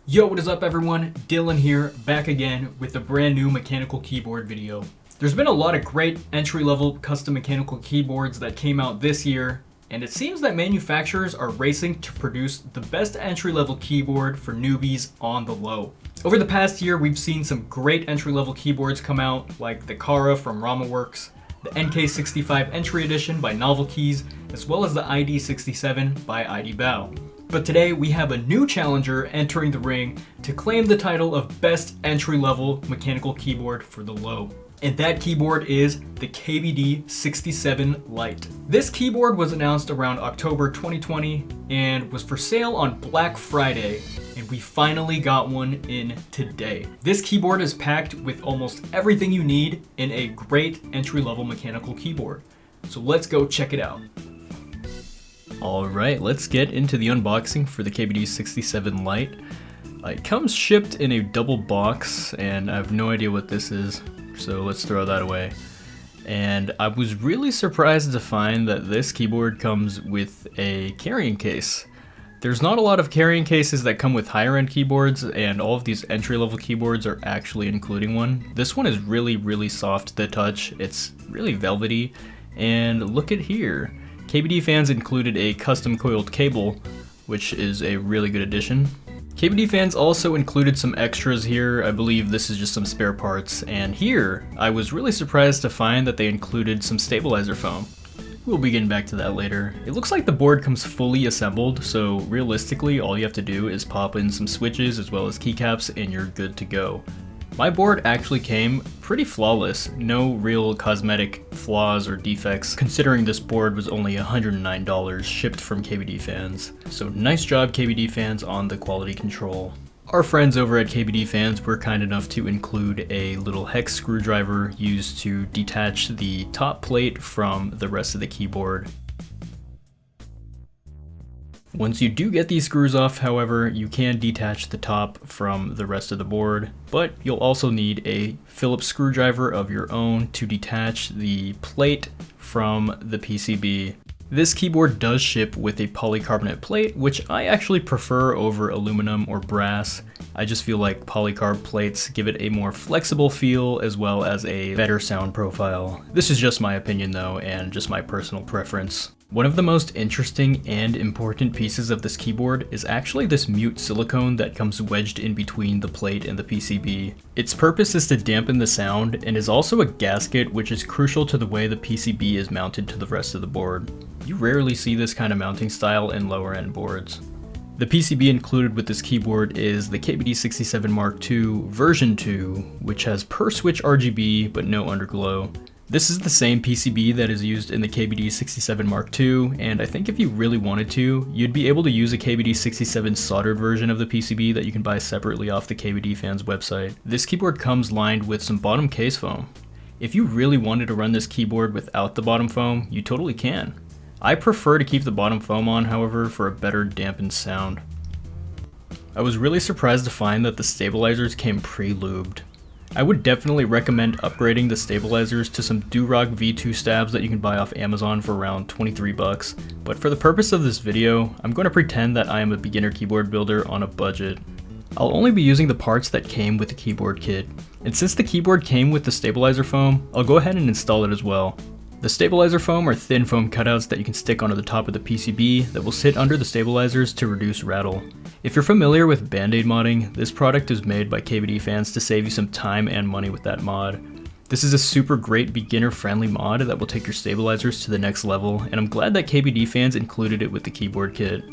Yo, what is up everyone? Dylan here, back again with a brand new mechanical keyboard video. There's been a lot of great entry-level custom mechanical keyboards that came out this year, and it seems that manufacturers are racing to produce the best entry-level keyboard for newbies on the low. Over the past year, we've seen some great entry-level keyboards come out, like the Kara from RamaWorks, the NK65 Entry Edition by Novel Keys, as well as the ID67 by IDBow. But today we have a new challenger entering the ring to claim the title of best entry-level mechanical keyboard for the low. And that keyboard is the KBD67 Lite. This keyboard was announced around October 2020 and was for sale on Black Friday, and we finally got one in today. This keyboard is packed with almost everything you need in a great entry-level mechanical keyboard. So let's go check it out. Alright, let's get into the unboxing for the KBD67 Lite. It comes shipped in a double box, and I have no idea what this is, so let's throw that away. And I was really surprised to find that this keyboard comes with a carrying case. There's not a lot of carrying cases that come with higher end keyboards, and all of these entry-level keyboards are actually including one. This one is really soft to touch, it's really velvety, and look at here. KBDFans included a custom coiled cable, which is a really good addition. KBDFans also included some extras here. I believe this is just some spare parts, and here I was really surprised to find that they included some stabilizer foam. We'll be getting back to that later. It looks like the board comes fully assembled, so realistically all you have to do is pop in some switches as well as keycaps and you're good to go. My board actually came pretty flawless, no real cosmetic flaws or defects, considering this board was only $109 shipped from KBDFans. So nice job KBDFans on the quality control. Our friends over at KBDFans were kind enough to include a little hex screwdriver used to detach the top plate from the rest of the keyboard. Once you do get these screws off, however, you can detach the top from the rest of the board, but you'll also need a Phillips screwdriver of your own to detach the plate from the PCB. This keyboard does ship with a polycarbonate plate, which I actually prefer over aluminum or brass. I just feel like polycarb plates give it a more flexible feel as well as a better sound profile. This is just my opinion though, and just my personal preference. One of the most interesting and important pieces of this keyboard is actually this mute silicone that comes wedged in between the plate and the PCB. Its purpose is to dampen the sound and is also a gasket, which is crucial to the way the PCB is mounted to the rest of the board. You rarely see this kind of mounting style in lower end boards. The PCB included with this keyboard is the KBD67 Mark II version 2, which has per switch RGB but no underglow. This is the same PCB that is used in the KBD67 Mark II, and I think if you really wanted to, you'd be able to use a KBD67 soldered version of the PCB that you can buy separately off the KBDFans website. This keyboard comes lined with some bottom case foam. If you really wanted to run this keyboard without the bottom foam, you totally can. I prefer to keep the bottom foam on, however, for a better dampened sound. I was really surprised to find that the stabilizers came pre-lubed. I would definitely recommend upgrading the stabilizers to some DuRock V2 stabs that you can buy off Amazon for around 23 bucks, but for the purpose of this video, I'm going to pretend that I am a beginner keyboard builder on a budget. I'll only be using the parts that came with the keyboard kit, and since the keyboard came with the stabilizer foam, I'll go ahead and install it as well. The stabilizer foam are thin foam cutouts that you can stick onto the top of the PCB that will sit under the stabilizers to reduce rattle. If you're familiar with Band-Aid modding, this product is made by KBDFans to save you some time and money with that mod. This is a super great beginner-friendly mod that will take your stabilizers to the next level, and I'm glad that KBDFans included it with the keyboard kit.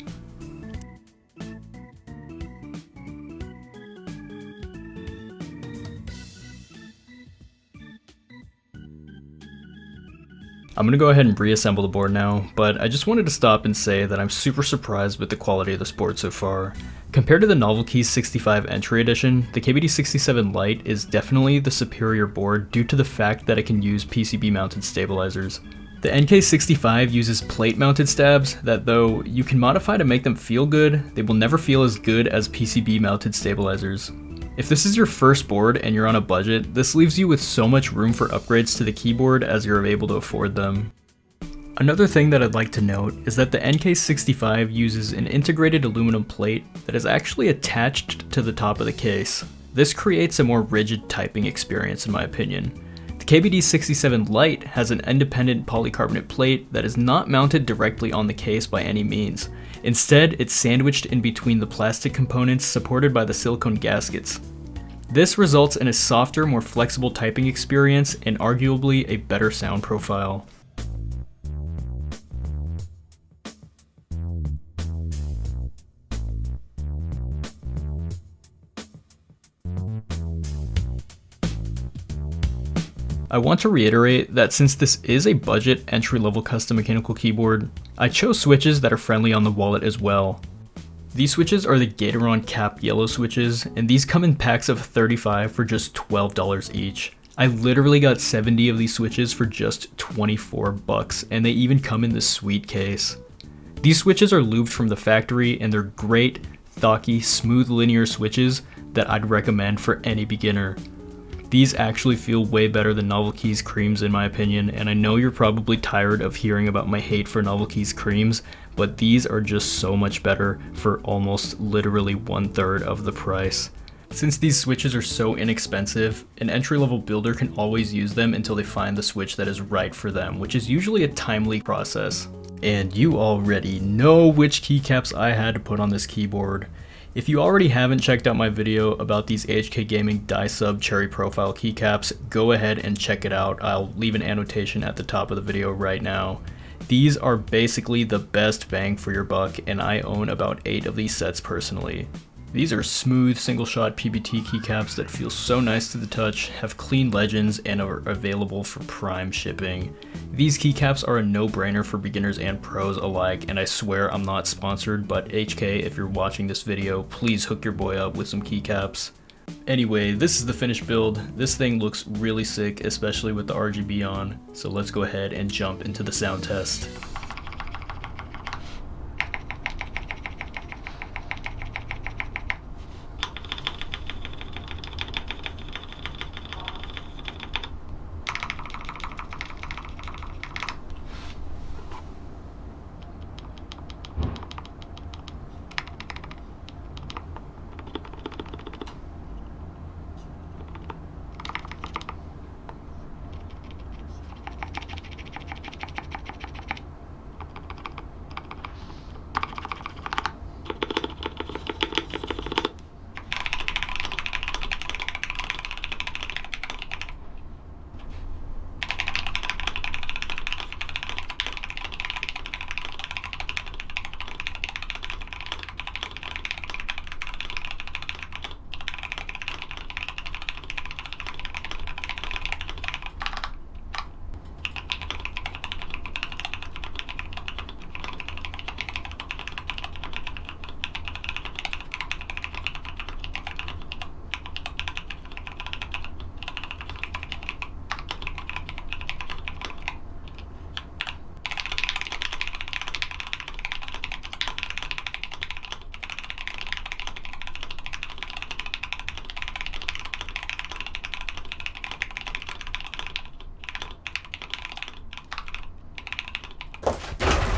I'm gonna go ahead and reassemble the board now, but I just wanted to stop and say that I'm super surprised with the quality of this board so far. Compared to the Novel Keys 65 Entry Edition, the KBD67 Lite is definitely the superior board due to the fact that it can use PCB mounted stabilizers. The NK65 uses plate mounted stabs that, though you can modify to make them feel good, they will never feel as good as PCB mounted stabilizers. If this is your first board and you're on a budget, this leaves you with so much room for upgrades to the keyboard as you're able to afford them. Another thing that I'd like to note is that the NK65 uses an integrated aluminum plate that is actually attached to the top of the case. This creates a more rigid typing experience in my opinion. The KBD67 Lite has an independent polycarbonate plate that is not mounted directly on the case by any means. Instead, it's sandwiched in between the plastic components supported by the silicone gaskets. This results in a softer, more flexible typing experience and arguably a better sound profile. I want to reiterate that since this is a budget entry-level custom mechanical keyboard, I chose switches that are friendly on the wallet as well. These switches are the Gateron cap yellow switches, and these come in packs of 35 for just $12 each. I literally got 70 of these switches for just 24 bucks, and they even come in this sweet case. These switches are lubed from the factory, and they're great, thocky, smooth linear switches that I'd recommend for any beginner. These actually feel way better than Novel Keys creams in my opinion, and I know you're probably tired of hearing about my hate for Novel Keys creams, but these are just so much better for almost literally 1/3 of the price. Since these switches are so inexpensive, an entry-level builder can always use them until they find the switch that is right for them, which is usually a timely process. And you already know which keycaps I had to put on this keyboard. If you already haven't checked out my video about these HK Gaming Die Sub Cherry Profile keycaps, go ahead and check it out. I'll leave an annotation at the top of the video right now. These are basically the best bang for your buck, and I own about 8 of these sets personally. These are smooth single shot PBT keycaps that feel so nice to the touch, have clean legends, and are available for prime shipping. These keycaps are a no-brainer for beginners and pros alike, and I swear I'm not sponsored, but HK, if you're watching this video, please hook your boy up with some keycaps. Anyway, this is the finished build. This thing looks really sick, especially with the RGB on, so let's go ahead and jump into the sound test.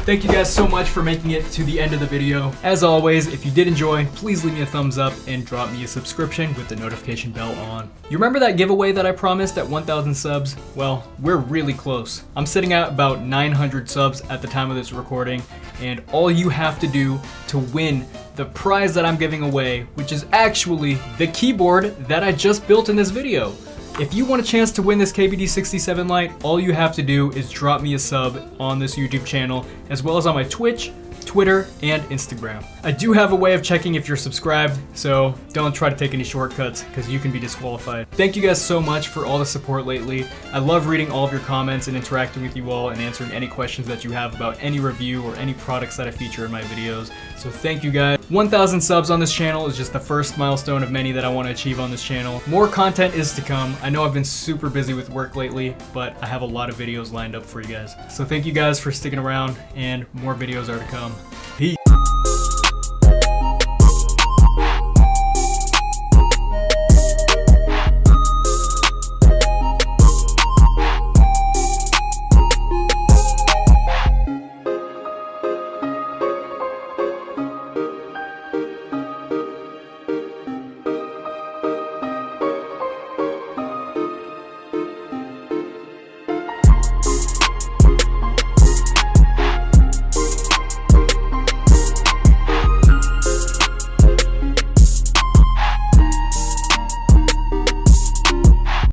Thank you guys so much for making it to the end of the video. As always, if you did enjoy, please leave me a thumbs up and drop me a subscription with the notification bell on. You remember that giveaway that I promised at 1,000 subs? Well, we're really close. I'm sitting at about 900 subs at the time of this recording, and all you have to do to win the prize that I'm giving away, which is actually the keyboard that I just built in this video. If you want a chance to win this KBD67 Lite, all you have to do is drop me a sub on this YouTube channel, as well as on my Twitch, Twitter, and Instagram. I do have a way of checking if you're subscribed, so don't try to take any shortcuts because you can be disqualified. Thank you guys so much for all the support lately. I love reading all of your comments and interacting with you all and answering any questions that you have about any review or any products that I feature in my videos. So thank you guys. 1,000 subs on this channel is just the first milestone of many that I want to achieve on this channel. More content is to come. I know I've been super busy with work lately, but I have a lot of videos lined up for you guys. So thank you guys for sticking around, and more videos are to come.